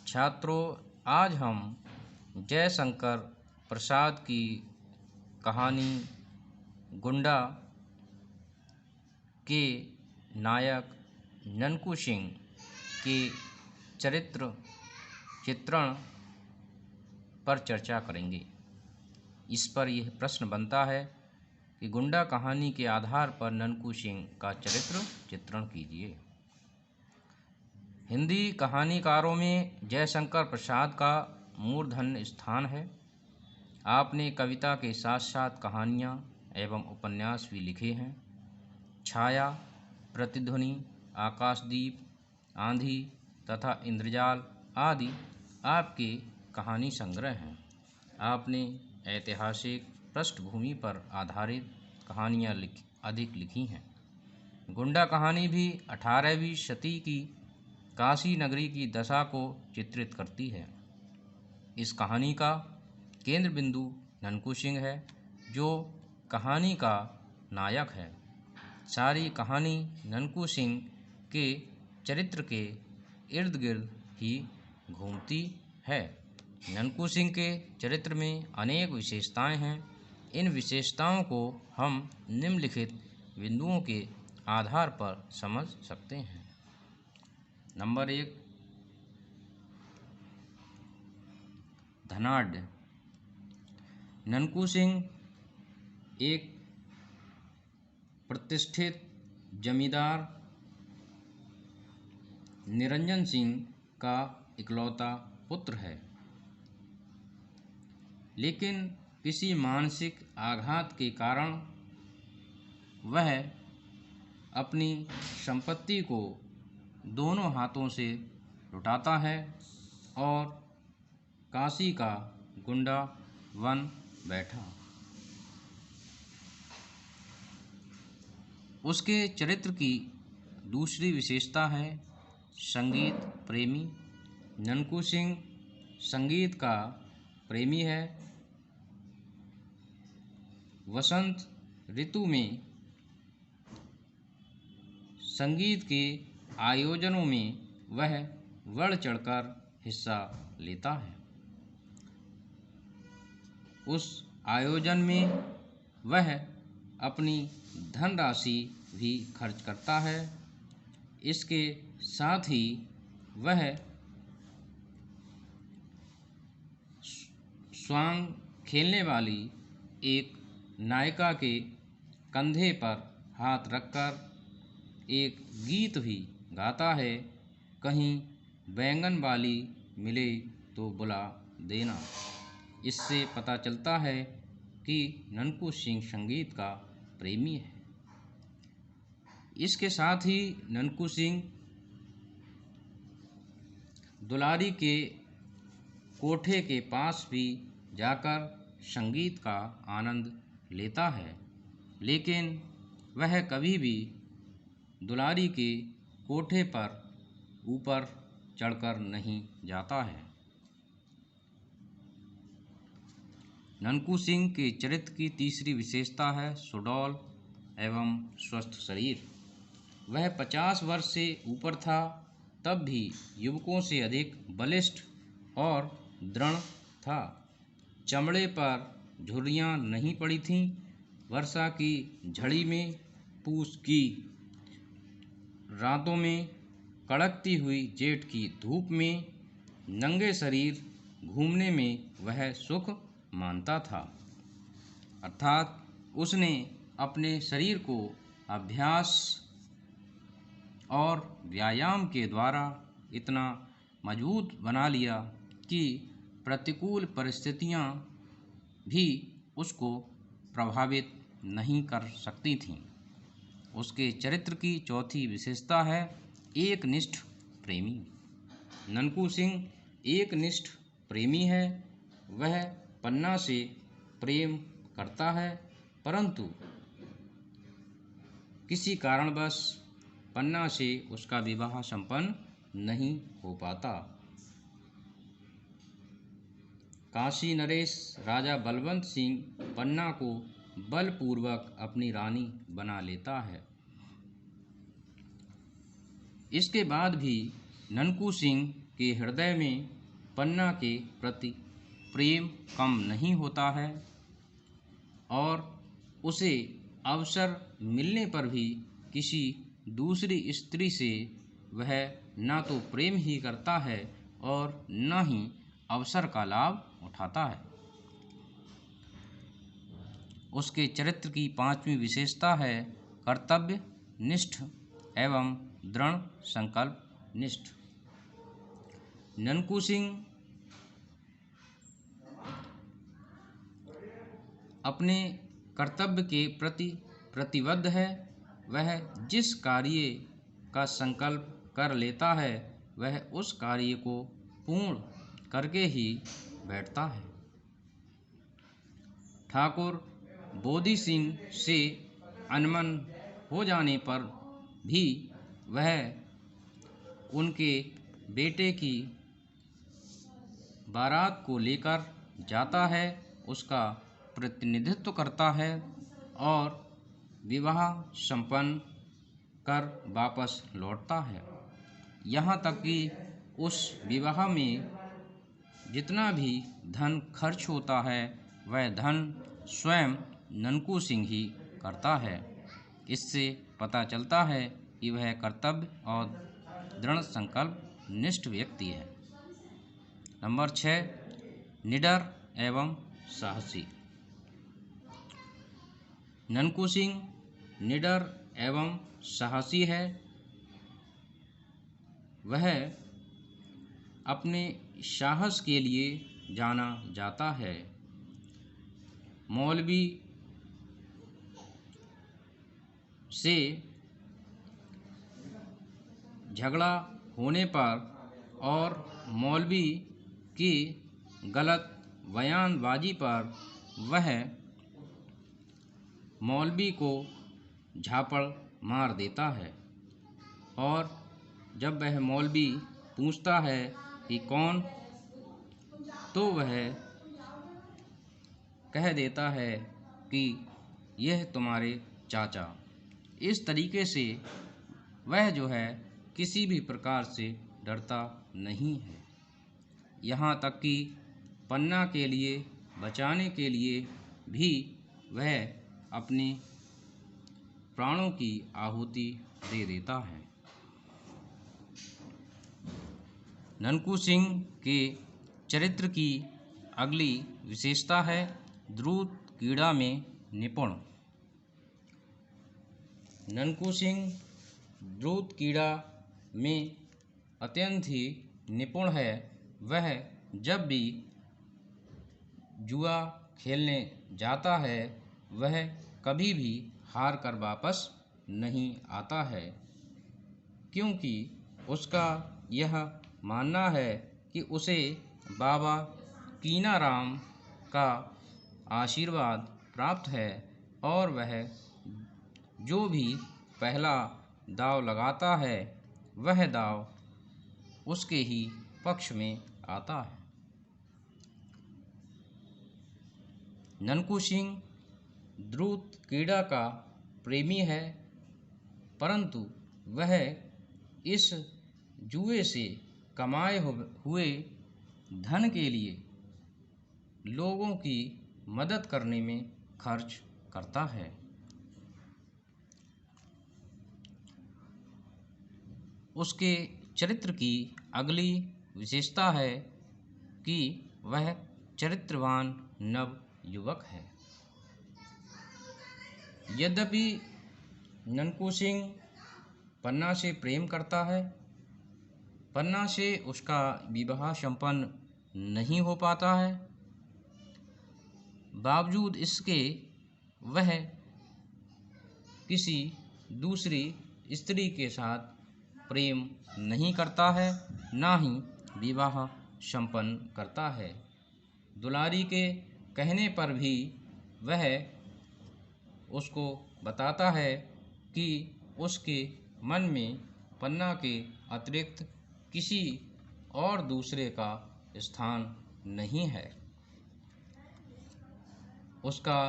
छात्रों, आज हम जयशंकर प्रसाद की कहानी गुंडा के नायक ननकू सिंह के चरित्र चित्रण पर चर्चा करेंगे। इस पर यह प्रश्न बनता है कि गुंडा कहानी के आधार पर ननकू सिंह का चरित्र चित्रण कीजिए। हिंदी कहानीकारों में जयशंकर प्रसाद का मूर्धन्य स्थान है। आपने कविता के साथ साथ कहानियाँ एवं उपन्यास भी लिखे हैं। छाया, प्रतिध्वनि, आकाशदीप, आंधी तथा इंद्रजाल आदि आपके कहानी संग्रह हैं। आपने ऐतिहासिक पृष्ठभूमि पर आधारित कहानियाँ अधिक लिखी हैं। गुंडा कहानी भी 18वीं शती की काशी नगरी की दशा को चित्रित करती है। इस कहानी का केंद्र बिंदु ननकू सिंह है, जो कहानी का नायक है। सारी कहानी ननकू सिंह के चरित्र के इर्द गिर्द ही घूमती है। ननकू सिंह के चरित्र में अनेक विशेषताएं हैं। इन विशेषताओं को हम निम्नलिखित बिंदुओं के आधार पर समझ सकते हैं। नंबर 1, धनाढ्य। ननकू सिंह एक प्रतिष्ठित जमींदार निरंजन सिंह का इकलौता पुत्र है, लेकिन किसी मानसिक आघात के कारण वह अपनी संपत्ति को दोनों हाथों से लुटाता है और काशी का गुंडा बन बैठा। उसके चरित्र की दूसरी विशेषता है संगीत प्रेमी। ननकू सिंह संगीत का प्रेमी है। वसंत ऋतु में संगीत के आयोजनों में वह बढ़ चढ़कर हिस्सा लेता है। उस आयोजन में वह अपनी धनराशि भी खर्च करता है। इसके साथ ही वह स्वांग खेलने वाली एक नायिका के कंधे पर हाथ रखकर एक गीत भी गाता है, कहीं बैंगन वाली मिले तो बुला देना। इससे पता चलता है कि ननकू सिंह संगीत का प्रेमी है। इसके साथ ही ननकू सिंह दुलारी के कोठे के पास भी जाकर संगीत का आनंद लेता है, लेकिन वह कभी भी दुलारी के कोठे पर ऊपर चढ़कर नहीं जाता है। ननकू सिंह के चरित्र की तीसरी विशेषता है सुडौल एवं स्वस्थ शरीर। वह 50 वर्ष से ऊपर था, तब भी युवकों से अधिक बलिष्ठ और दृढ़ था। चमड़े पर झुर्रियाँ नहीं पड़ी थीं। वर्षा की झड़ी में, पूस की रातों में, कड़कती हुई जेठ की धूप में नंगे शरीर घूमने में वह सुख मानता था। अर्थात उसने अपने शरीर को अभ्यास और व्यायाम के द्वारा इतना मजबूत बना लिया कि प्रतिकूल परिस्थितियां भी उसको प्रभावित नहीं कर सकती थीं। उसके चरित्र की चौथी विशेषता है एकनिष्ठ प्रेमी। ननकू सिंह एकनिष्ठ प्रेमी है। वह पन्ना से प्रेम करता है, परंतु किसी कारणवश पन्ना से उसका विवाह संपन्न नहीं हो पाता। काशी नरेश राजा बलवंत सिंह पन्ना को बलपूर्वक अपनी रानी बना लेता है। इसके बाद भी ननकू सिंह के हृदय में पन्ना के प्रति प्रेम कम नहीं होता है और उसे अवसर मिलने पर भी किसी दूसरी स्त्री से वह न तो प्रेम ही करता है और न ही अवसर का लाभ उठाता है। उसके चरित्र की पांचवी विशेषता है कर्तव्य निष्ठ एवं दृढ़ संकल्प निष्ठ। ननकू सिंह अपने कर्तव्य के प्रति प्रतिबद्ध है। वह जिस कार्य का संकल्प कर लेता है वह उस कार्य को पूर्ण करके ही बैठता है। ठाकुर बोधि सिंह से अनमन हो जाने पर भी वह उनके बेटे की बारात को लेकर जाता है, उसका प्रतिनिधित्व करता है और विवाह संपन्न कर वापस लौटता है। यहाँ तक कि उस विवाह में जितना भी धन खर्च होता है वह धन स्वयं ननकू सिंह ही करता है। इससे पता चलता है कि वह कर्तव्य और दृढ़ संकल्प निष्ठ व्यक्ति है। नंबर 6, निडर एवं साहसी। ननकू सिंह निडर एवं साहसी है। वह अपने साहस के लिए जाना जाता है। मौलवी से झगड़ा होने पर और मौलवी की गलत बयानबाजी पर वह मौलवी को झापड़ मार देता है और जब वह मौलवी पूछता है कि कौन, तो वह कह देता है कि यह तुम्हारे चाचा। इस तरीके से वह जो है किसी भी प्रकार से डरता नहीं है। यहाँ तक कि पन्ना के लिए बचाने के लिए भी वह अपने प्राणों की आहुति दे देता है। ननकू सिंह के चरित्र की अगली विशेषता है द्रुत क्रीड़ा में निपुण। ननकू सिंह द्रुत क्रीड़ा में अत्यंत ही निपुण है। वह जब भी जुआ खेलने जाता है वह कभी भी हार कर वापस नहीं आता है, क्योंकि उसका यह मानना है कि उसे बाबा कीनाराम का आशीर्वाद प्राप्त है और वह जो भी पहला दांव लगाता है वह दांव उसके ही पक्ष में आता है। ननकू सिंह द्रुत क्रीड़ा का प्रेमी है, परंतु वह इस जुए से कमाए हुए धन के लिए लोगों की मदद करने में खर्च करता है। उसके चरित्र की अगली विशेषता है कि वह चरित्रवान नव युवक है। यद्यपि ननकू सिंह पन्ना से प्रेम करता है, पन्ना से उसका विवाह संपन्न नहीं हो पाता है, बावजूद इसके वह किसी दूसरी स्त्री के साथ प्रेम नहीं करता है, ना ही विवाह संपन्न करता है। दुलारी के कहने पर भी वह उसको बताता है कि उसके मन में पन्ना के अतिरिक्त किसी और दूसरे का स्थान नहीं है। उसका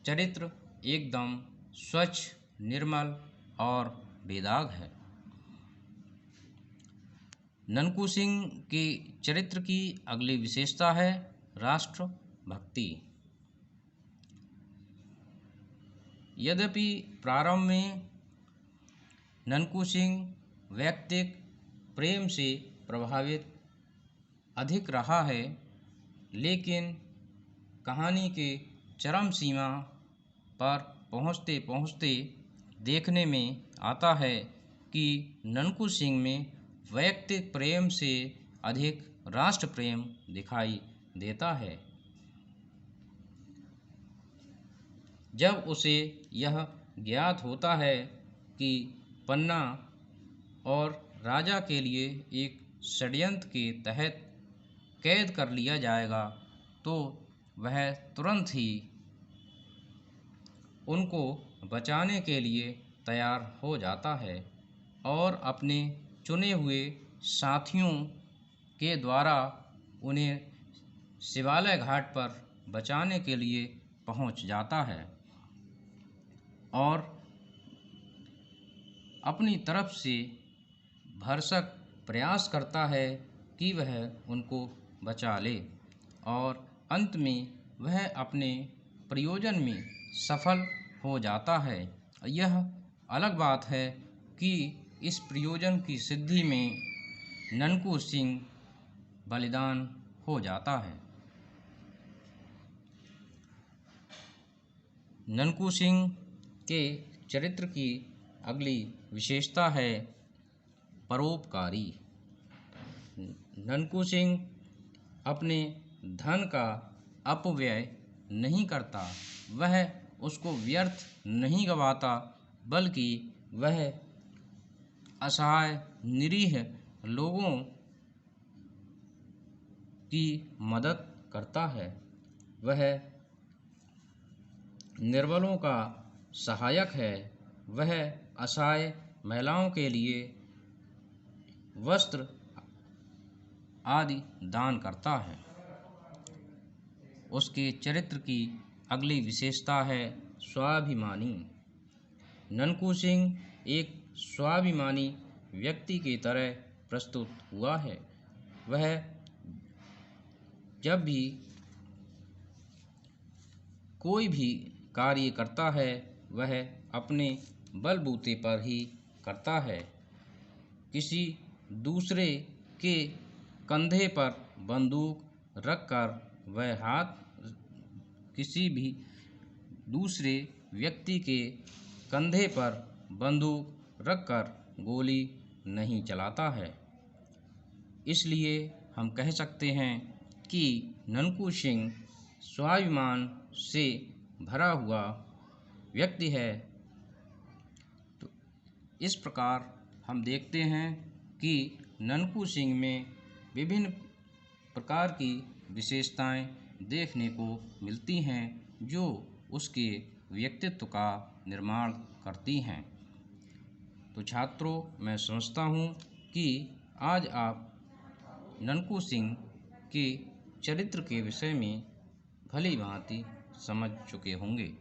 चरित्र एकदम स्वच्छ, निर्मल और बेदाग है। ननकू सिंह के चरित्र की अगली विशेषता है राष्ट्र भक्ति। यद्यपि प्रारंभ में ननकू सिंह व्यक्तिक प्रेम से प्रभावित अधिक रहा है, लेकिन कहानी के चरम सीमा पर पहुँचते पहुँचते देखने में आता है कि ननकू सिंह में वैयक्तिक प्रेम से अधिक राष्ट्र प्रेम दिखाई देता है। जब उसे यह ज्ञात होता है कि पन्ना और राजा के लिए एक षड्यंत्र के तहत कैद कर लिया जाएगा, तो वह तुरंत ही उनको बचाने के लिए तैयार हो जाता है और अपने चुने हुए साथियों के द्वारा उन्हें शिवालय घाट पर बचाने के लिए पहुंच जाता है और अपनी तरफ से भरसक प्रयास करता है कि वह उनको बचा ले और अंत में वह अपने प्रयोजन में सफल हो जाता है। यह अलग बात है कि इस प्रयोजन की सिद्धि में ननकू सिंह बलिदान हो जाता है। ननकू सिंह के चरित्र की अगली विशेषता है परोपकारी। ननकू सिंह अपने धन का अपव्यय नहीं करता, वह उसको व्यर्थ नहीं गवाता, बल्कि वह असहाय निरीह लोगों की मदद करता है। वह निर्बलों का सहायक है। वह असहाय महिलाओं के लिए वस्त्र आदि दान करता है। उसके चरित्र की अगली विशेषता है स्वाभिमानी। ननकू सिंह एक स्वाभिमानी व्यक्ति की तरह प्रस्तुत हुआ है। वह जब भी कोई भी कार्य करता है, वह अपने बलबूते पर ही करता है। किसी दूसरे के कंधे पर बंदूक रखकर वह किसी भी दूसरे व्यक्ति के कंधे पर बंदूक रखकर गोली नहीं चलाता है। इसलिए हम कह सकते हैं कि ननकू सिंह स्वाभिमान से भरा हुआ व्यक्ति है। तो इस प्रकार हम देखते हैं कि ननकू सिंह में विभिन्न प्रकार की विशेषताएं देखने को मिलती हैं, जो उसके व्यक्तित्व का निर्माण करती हैं। तो छात्रों, मैं समझता हूँ कि आज आप ननकू सिंह के चरित्र के विषय में भली भांति समझ चुके होंगे।